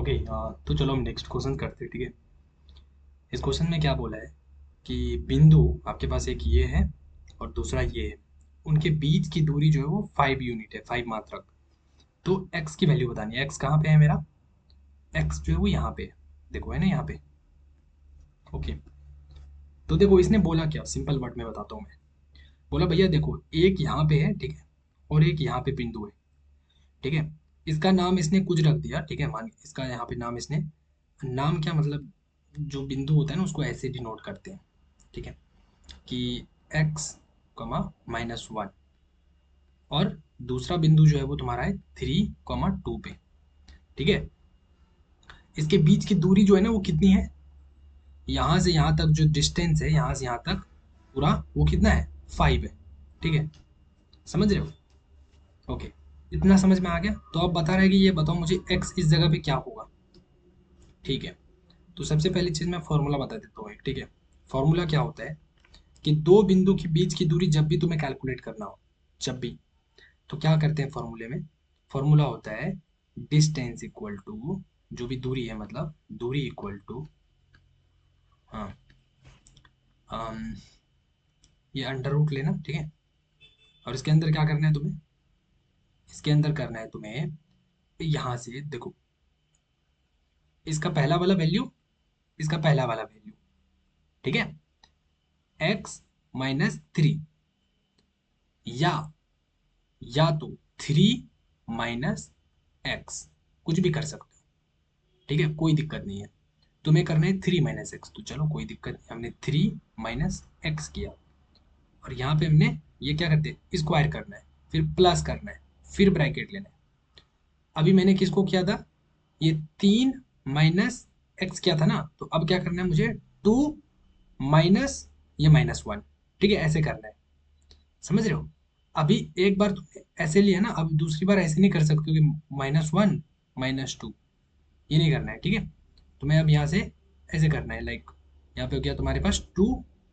Okay. तो चलो हम नेक्स्ट क्वेश्चन करते हैं, ठीक है। इस क्वेश्चन में क्या बोला है कि बिंदु आपके पास एक ये है और दूसरा ये है, उनके बीच की दूरी जो है वो 5 यूनिट है, 5 मात्रक। तो x की वैल्यू बतानी है। x कहाँ पे है मेरा? x जो है वो यहाँ पे है, देखो है ना यहाँ पे। ओके। तो देखो इसने बोला क्या, सिंपल वर्ड में बताता हूँ मैं। बोला भैया देखो, एक यहाँ पे है, ठीक है, और एक यहाँ पे बिंदु है, ठीक है। इसका नाम इसने कुछ रख दिया, ठीक है, मान इसका यहाँ पे नाम इसने, नाम क्या मतलब, जो बिंदु होता है ना उसको ऐसे डिनोट करते हैं, ठीक है, कि x -1, और दूसरा बिंदु जो है वो तुम्हारा है 3, 2 पे, ठीक है। इसके बीच की दूरी जो है ना वो कितनी है, यहाँ से यहाँ तक जो डिस्टेंस है, यहाँ से यहाँ तक पूरा वो कितना है, 5 है, ठीक है। समझ रहे हो? ओके। इतना समझ में आ गया? तो अब बता रहे हैं कि ये बताओ मुझे x इस जगह पे क्या होगा, ठीक है। तो सबसे पहली चीज मैं फॉर्मूला बता देता हूँ, ठीक है। फॉर्मूला क्या होता है कि दो बिंदु के बीच की दूरी जब भी तुम्हें कैलकुलेट करना हो, जब भी, तो क्या करते हैं फॉर्मूले में। फॉर्मूला होता है डिस्टेंस इक्वल टू, जो भी दूरी है मतलब दूरी इक्वल टू, हाँ, अम, ये अंडर रूट लेना, ठीक है। और इसके अंदर क्या करना है तुम्हें, इसके अंदर करना है तुम्हें, यहां से देखो, इसका पहला वाला वैल्यू, इसका पहला वाला वैल्यू, ठीक है, x -3, या तो 3 - x, कुछ भी कर सकते हो, ठीक है, कोई दिक्कत नहीं है। तुम्हें करना है 3 - x, तो चलो कोई दिक्कत नहीं, हमने 3 - x किया, और यहाँ पे हमने ये क्या करते हैं, स्क्वायर करना है, फिर प्लस करना है, फिर ब्रैकेट लेना है। अभी मैंने किसको किया था, ये 3 - x किया था ना, तो अब क्या करना है मुझे, 2 माइनस ये -1, ठीक है, ऐसे करना है। समझ रहे हो? अभी एक बार तुमने ऐसे लिया ना, अब दूसरी बार ऐसे नहीं कर सकते हो कि -1 -2, ये नहीं करना है, ठीक है। तुम्हें अब यहाँ से ऐसे करना है, लाइक यहाँ पे हो गया तुम्हारे पास 2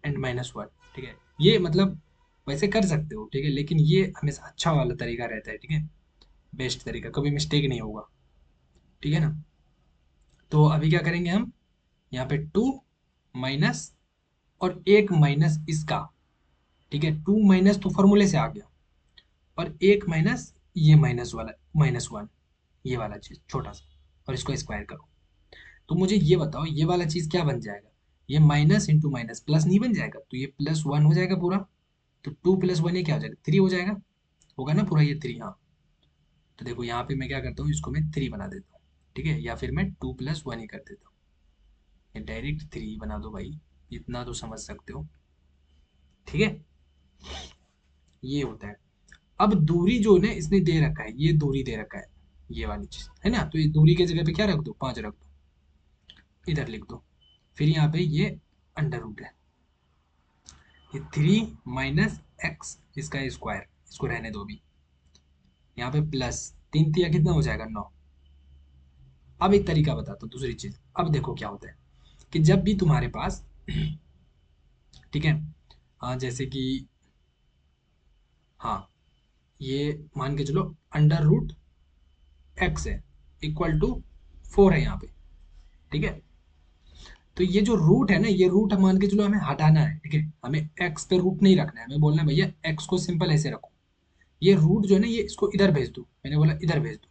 and -1, ठीक है। ये मतलब वैसे कर सकते हो, ठीक है, लेकिन ये हमेशा अच्छा वाला तरीका रहता है, ठीक है, बेस्ट तरीका, कभी मिस्टेक नहीं होगा, ठीक है ना। तो अभी क्या करेंगे हम, यहाँ पे 2 माइनस, और एक माइनस इसका, ठीक है, 2 माइनस तो फॉर्मूले से आ गया, और एक माइनस ये माइनस वाला, -1, ये वाला चीज छोटा सा, और इसको स्क्वायर करो। तो मुझे ये बताओ ये वाला चीज क्या बन जाएगा, ये माइनस इंटू माइनस प्लस नहीं बन जाएगा, तो ये +1 हो जाएगा पूरा। तो 2 + 1 ये क्या हो जाएगा, 3 हो जाएगा, होगा ना पूरा ये 3, हाँ। तो देखो यहाँ पे मैं क्या करता हूँ, इसको मैं 3 बना देता हूँ, ठीक है, या फिर मैं 2 + 1 ही कर देता हूँ, ये डायरेक्ट 3 बना दो भाई, इतना तो समझ सकते हो, ठीक है। ये होता है। अब दूरी जो ने इसने दे रखा है, ये दूरी दे रखा है, ये वाली चीज है ना, तो ये दूरी के जगह पे क्या रख दो, 5 रख दो, इधर लिख दो। फिर यहाँ पे ये अंडर रूट है, ये 3 - x, इसका स्क्वायर, इसको रहने दो अभी, यहाँ पे प्लस 3 × 3 कितना हो जाएगा, 9। अब एक तरीका बताता हूँ, दूसरी चीज। अब देखो क्या होता है कि जब भी तुम्हारे पास ठीक है, हाँ, जैसे कि, हाँ, ये मान के चलो √x है, =4 है यहाँ पे, ठीक है। तो ये जो रूट है ना, ये रूट हम मान के चलो हमें हटाना है, ठीक है, हमें x पे रूट नहीं रखना है, हमें बोलना है भैया x को सिंपल ऐसे रखो, ये रूट जो है ना, ये इसको इधर भेज दो, मैंने बोला इधर भेज दो।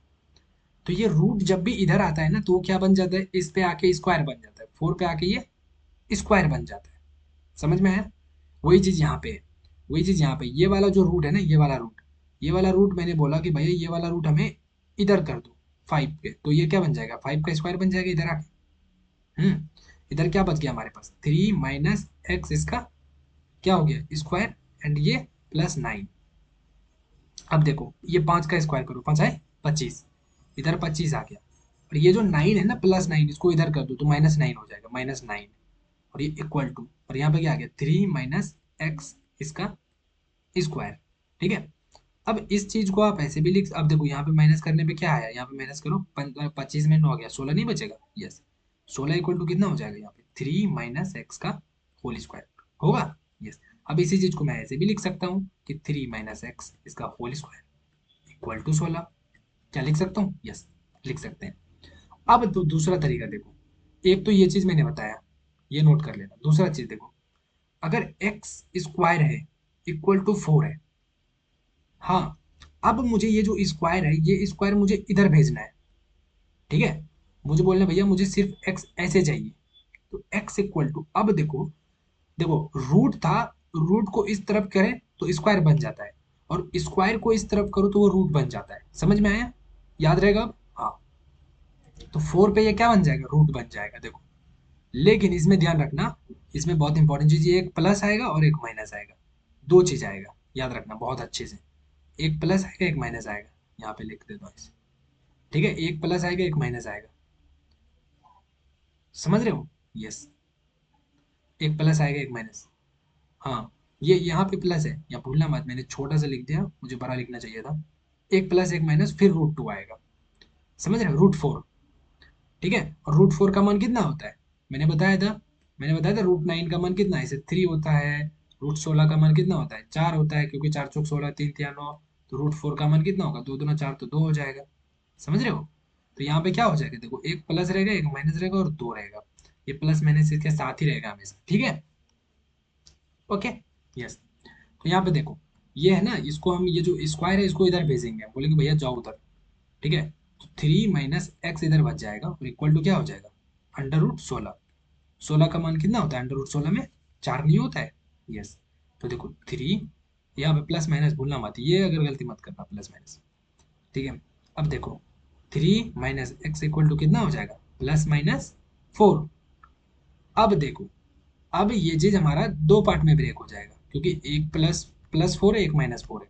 तो ये रूट जब भी इधर आता है ना, तो वो क्या बन जाता है, इस पे आके स्क्वायर बन जाता है, 4 पे आके ये स्क्वायर बन जाता है। समझ में आया? वही चीज यहाँ पे है, वही चीज यहाँ पे, ये वाला जो रूट है ना, ये वाला रूट, ये वाला रूट मैंने बोला कि भैया ये वाला रूट हमें इधर कर दो 5 पे, तो ये क्या बन जाएगा, 5 का स्क्वायर बन जाएगा इधर आके। इधर क्या बच गया हमारे पास, 3 - x, इसका क्या हो गया, स्क्वायर, एंड ये +9। अब देखो ये 5 का स्क्वायर करो, 5 है 25, इधर 25 आ गया, और ये जो 9 है ना, +9, इसको इधर कर दो तो -9 हो जाएगा, -9, और ये इक्वल टू, और यहाँ पे क्या आ गया, 3 - x, इसका स्क्वायर, ठीक है। अब इस चीज को आप ऐसे भी लिख, अब देखो यहाँ पे माइनस करने पे क्या आया, यहाँ पे माइनस करो, 25 में 9 आ गया, 16 नहीं बचेगा, यस। 16 इक्वल टू कितना हो जाएगा यहाँ पे, 3 - x का होल स्क्वायर होगा, यस। अब इसी चीज को मैं ऐसे भी लिख सकता हूँ कि 3 - x, इसका होल स्क्वायर इक्वल टू 16, क्या लिख सकता हूँ, यस, लिख सकते हैं। अब दूसरा तरीका देखो, एक तो ये चीज मैंने बताया, ये नोट कर लेना। दूसरा चीज देखो, अगर एक्स स्क्वायर है इक्वल टू 4 है, हाँ, अब मुझे ये जो स्क्वायर है, ये स्क्वायर मुझे इधर भेजना है, ठीक है। मुझे बोलना है, भैया मुझे सिर्फ एक्स ऐसे चाहिए। तो एक्स इक्वल टू, अब देखो, देखो रूट था, रूट को इस तरफ करें तो स्क्वायर बन जाता है, और स्क्वायर को इस तरफ करो तो वो रूट बन जाता है। समझ में आया? याद रहेगा अब? हाँ। तो 4 पे ये क्या बन जाएगा? रूट बन जाएगा, देखो। लेकिन इसमें ध्यान रखना, इसमें बहुत इंपॉर्टेंट चीज, ये एक प्लस आएगा और एक माइनस आएगा, दो चीज आएगा, याद रखना बहुत अच्छे से। एक प्लस आएगा, एक माइनस आएगा। यहाँ पे लिख देता हूँ इसे, ठीक है, एक प्लस आएगा, एक माइनस आएगा। समझ रहे हो? यस, एक प्लस आएगा, एक माइनस। हाँ, ये यहाँ पे प्लस है, यहाँ भूलना मत, मैंने छोटा सा लिख दिया, मुझे बड़ा लिखना चाहिए था। एक प्लस एक माइनस, फिर रूट 2 आएगा। समझ रहे हो? रूट 4, ठीक है। और रूट 4 का मान कितना होता है? मैंने बताया था, रूट 9 का मान कितना है? इसे 3 होता है। रूट 16 का मान कितना होता है? 4 होता है, क्योंकि 4 चौक 16, 3 तिया 9। तो रूट 4 का मान कितना होगा? 2 दूना 4, तो 2 हो जाएगा। समझ रहे हो? तो यहाँ पे क्या हो जाएगा, देखो, एक प्लस रहेगा, एक माइनस रहेगा, और 2 रहेगा। ये प्लस माइनस इसके साथ ही रहेगा हमेशा, ठीक है। ओके। यस। तो यहाँ पे देखो, ये है ना, इसको हम, ये जो स्क्वायर है इसको इधर भेजेंगे, हम बोलेंगे भैया जाओ उधर, ठीक है। तो 3 - x इधर बच जाएगा, और इक्वल टू क्या हो जाएगा? √16। 16 का मान कितना होता है √16 में? 4 नहीं होता है? यस। तो देखो 3, यहाँ पे प्लस माइनस भूलना मत, ये अगर गलती मत करना, प्लस माइनस, ठीक है। अब देखो, 3 - x इक्वल टू कितना हो जाएगा? +-4। अब देखो, अब ये चीज हमारा दो पार्ट में ब्रेक हो जाएगा, क्योंकि एक +4 है, एक -4 है।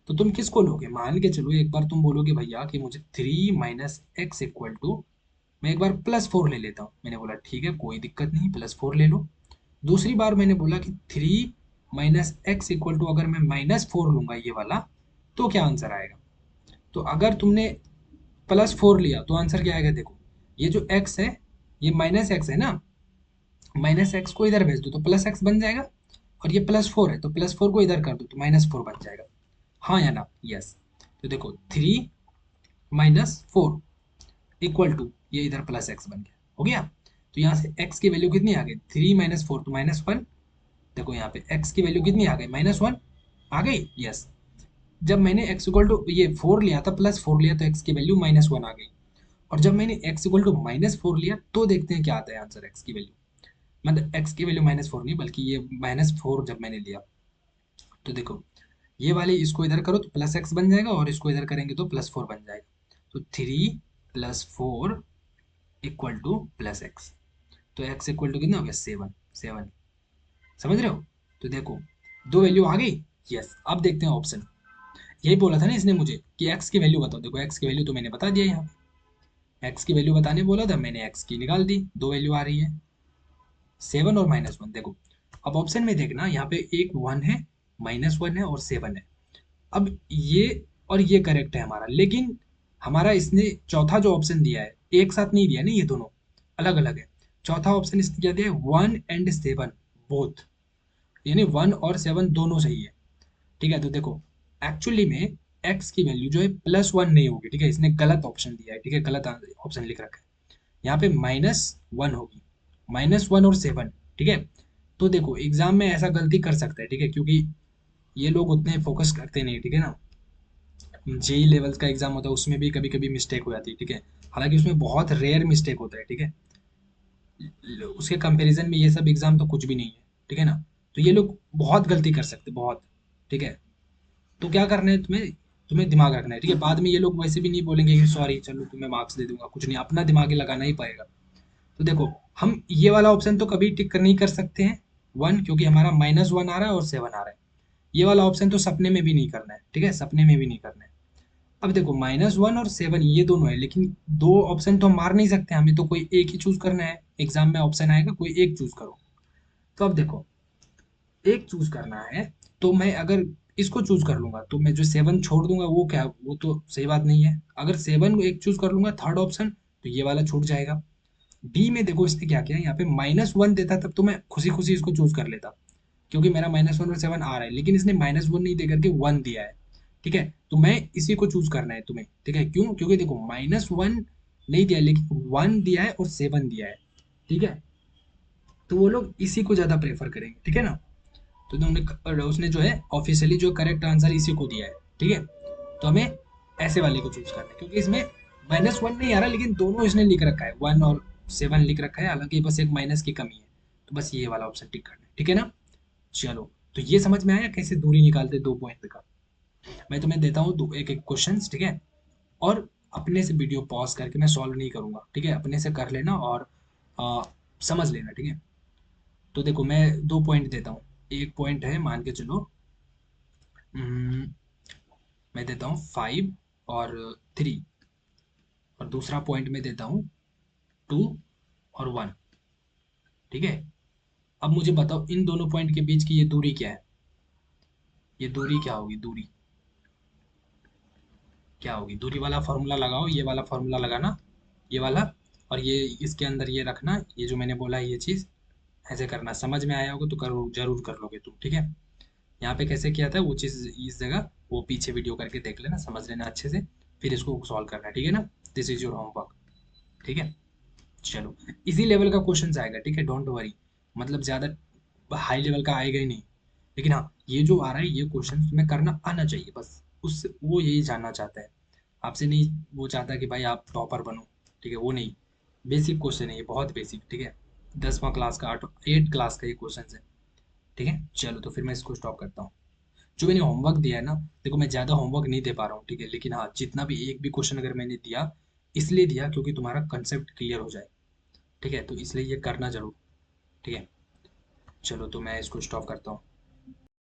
तो तुम किसको लोगे? मान के चलो, एक बार तुम बोलोगे भैया कि मुझे 3 - x इक्वल टू, मैं एक बार +4 ले लेता हूँ। मैंने बोला ठीक है, कोई दिक्कत नहीं, +4 ले लो। दूसरी बार मैंने बोला कि 3 - x इक्वल टू, अगर मैं -4 लूंगा ये वाला, तो क्या आंसर आएगा? तो अगर तुमने +4 लिया तो आंसर क्या आएगा? देखो, ये जो x है, ये -x है ना, -x को इधर भेज दो तो +x बन जाएगा, और ये +4 है तो +4 को इधर कर दो तो -4 बन जाएगा। हाँ या ना? यस। तो देखो, 3 - 4 इक्वल टू, ये इधर +x बन गया, हो गया। तो यहाँ से x की वैल्यू कितनी आ गई? 3 - 4 तो -1। देखो यहाँ पे x की वैल्यू कितनी आ गई? -1 आ गई। यस। जब मैंने x इक्वल टू ये 4 लिया था, +4 लिया, तो x की वैल्यू -1 आ गई। और जब मैंने x इक्वल टू -4 लिया, तो देखते हैं क्या आता है आंसर x की वैल्यू। मतलब x की वैल्यू -4 नहीं, बल्कि ये -4 जब मैंने लिया, तो देखो, ये वाले इसको इधर करो तो +x बन जाएगा, और इसको इधर करेंगे तो +4 बन जाएगा। तो 3 + 4 इक्वल टू +x। तो x इक्वल टू कितना हो गया? 7। 7, समझ रहे हो? तो देखो, दो वैल्यू आ गई। यस। अब देखते हैं ऑप्शन। यही बोला था ना इसने मुझे कि x की वैल्यू बताओ। देखो, x की वैल्यू तो मैंने बता दिया यहाँ पे, x की वैल्यू बताने बोला था, मैंने x की निकाल दी, दो वैल्यू आ रही है, 7 और -1। देखो, अब ऑप्शन में देखना, यहाँ पे एक 1 है, -1 है, और 7 है। अब ये और ये करेक्ट है हमारा, लेकिन हमारा इसने चौथा जो ऑप्शन दिया है, एक साथ नहीं दिया, नहीं, ये दोनों अलग अलग है। चौथा ऑप्शन इसने क्या दिया है? 1 और 7 बोथ, यानी 1 और 7 दोनों सही है, ठीक है। तो देखो, एक्चुअली में x की वैल्यू जो है +1 नहीं होगी, ठीक है, इसने गलत ऑप्शन दिया है, ठीक है, गलत ऑप्शन लिख रखा है। यहाँ पे -1 होगी, -1 और 7, ठीक है। तो देखो, एग्जाम में ऐसा गलती कर सकता है, ठीक है, क्योंकि ये लोग उतने फोकस करते नहीं, ठीक है ना। जेई लेवल का एग्जाम होता है, उसमें भी कभी कभी मिस्टेक हो जाती है, ठीक है। हालांकि उसमें बहुत रेयर मिस्टेक होता है, ठीक है। उसके कंपैरिजन में ये सब एग्जाम तो कुछ भी नहीं है, ठीक है ना। तो ये लोग बहुत गलती कर सकते हैं, बहुत, ठीक है। तो क्या करना है तुम्हें? तुम्हें दिमाग रखना है, ठीक है। बाद में ये लोग वैसे भी नहीं बोलेंगे कि सॉरी चलो तुम्हें मार्क्स दे दूंगा, कुछ नहीं, अपना दिमाग ही लगाना ही पड़ेगा। तो देखो, हम ये वाला ऑप्शन तो कभी टिक नहीं कर सकते हैं, 1, क्योंकि हमारा -1 आ रहा है और 7 आ रहा है। ये वाला ऑप्शन तो सपने में भी नहीं करना है, ठीक है, सपने में भी नहीं करना है। अब देखो, -1 और 7 ये दोनों है, लेकिन दो ऑप्शन तो हम मार नहीं सकते, हमें तो कोई एक ही चूज करना है। एग्जाम में ऑप्शन आएगा, कोई एक चूज करो। तो अब देखो, एक चूज करना है, तो मैं अगर इसको चूज कर लूंगा तो मैं जो 7 छोड़ दूंगा, वो क्या, वो तो सही बात नहीं है। अगर 7 एक चूज कर लूंगा, थर्ड ऑप्शन, तो ये वाला छूट जाएगा। बी में देखो, इसने क्या किया, यहाँ पे -1 देता तब तो मैं खुशी खुशी इसको चूज कर लेता, क्योंकि मेरा -1 और 7 आ रहा है। लेकिन इसने -1 नहीं दे करके 1 दिया है, ठीक है। तो मैं इसी को चूज करना है तुम्हें, ठीक है। क्यों? क्योंकि देखो, -1 नहीं दिया है, लेकिन 1 दिया है और 7 दिया है, ठीक है, तो वो लोग इसी को ज़्यादा प्रेफर करेंगे, ठीक है ना। तो उसने जो है ऑफिशियली जो करेक्ट आंसर इसी को दिया है, ठीक है। तो हमें ऐसे वाले को चूज करना है, क्योंकि इसमें -1 नहीं आ रहा, लेकिन दोनों इसने लिख रखा है, 1 और 7 लिख रखा है, हालांकि बस एक माइनस की कमी है। तो बस ये वाला ऑप्शन टिक करना है, ठीक है ना। चलो, तो ये समझ में आया कैसे दूरी निकालते 2 पॉइंट का। मैं तुम्हें देता हूँ दो एक एक क्वेश्चन, ठीक है, और अपने से वीडियो पॉज करके, मैं सॉल्व नहीं करूंगा, ठीक है, अपने से कर लेना और आ, समझ लेना, ठीक है। तो देखो मैं 2 पॉइंट देता हूँ। एक पॉइंट है, मान के चलो, हम्म, मैं देता हूँ 5 और 3, और दूसरा पॉइंट में देता हूँ 2 और 1, ठीक है। अब मुझे बताओ इन दोनों पॉइंट के बीच की ये दूरी क्या है, ये दूरी क्या होगी, दूरी क्या होगी, दूरी वाला फॉर्मूला लगाओ, ये वाला फॉर्मूला लगाना, ये वाला, और ये इसके अंदर ये रखना, ये जो मैंने बोला है ये चीज़ ऐसे करना। समझ में आया होगा तो करो, जरूर कर लोगे तुम, ठीक है। यहाँ पे कैसे किया था वो चीज़ इस जगह, वो पीछे वीडियो करके देख लेना, समझ लेना अच्छे से, फिर इसको सॉल्व करना, ठीक है ना। दिस इज योर होमवर्क, ठीक है। चलो, इसी लेवल का क्वेश्चन आएगा, ठीक है, डोंट वरी, मतलब ज़्यादा हाई लेवल का आएगा ही नहीं, लेकिन हाँ ये जो आ रहा है ये क्वेश्चन तुम्हें करना आना चाहिए, बस उससे वो यही जानना चाहता है आपसे, नहीं वो चाहता है कि भाई आप टॉपर बनो, ठीक है, वो नहीं, बेसिक क्वेश्चन है ये, बहुत बेसिक, ठीक है, 10वां क्लास का 8 क्लास का ये क्वेश्चन है, ठीक है। चलो, तो फिर मैं इसको स्टॉप करता हूँ। जो मैंने होमवर्क दिया है ना, देखो मैं ज़्यादा होमवर्क नहीं दे पा रहा हूँ, ठीक है, लेकिन हाँ जितना भी एक भी क्वेश्चन अगर मैंने दिया, इसलिए दिया क्योंकि तुम्हारा कंसेप्ट क्लियर हो जाए, ठीक है, तो इसलिए ये करना जरूर, ठीक है। चलो, तो मैं इसको स्टॉप करता हूँ।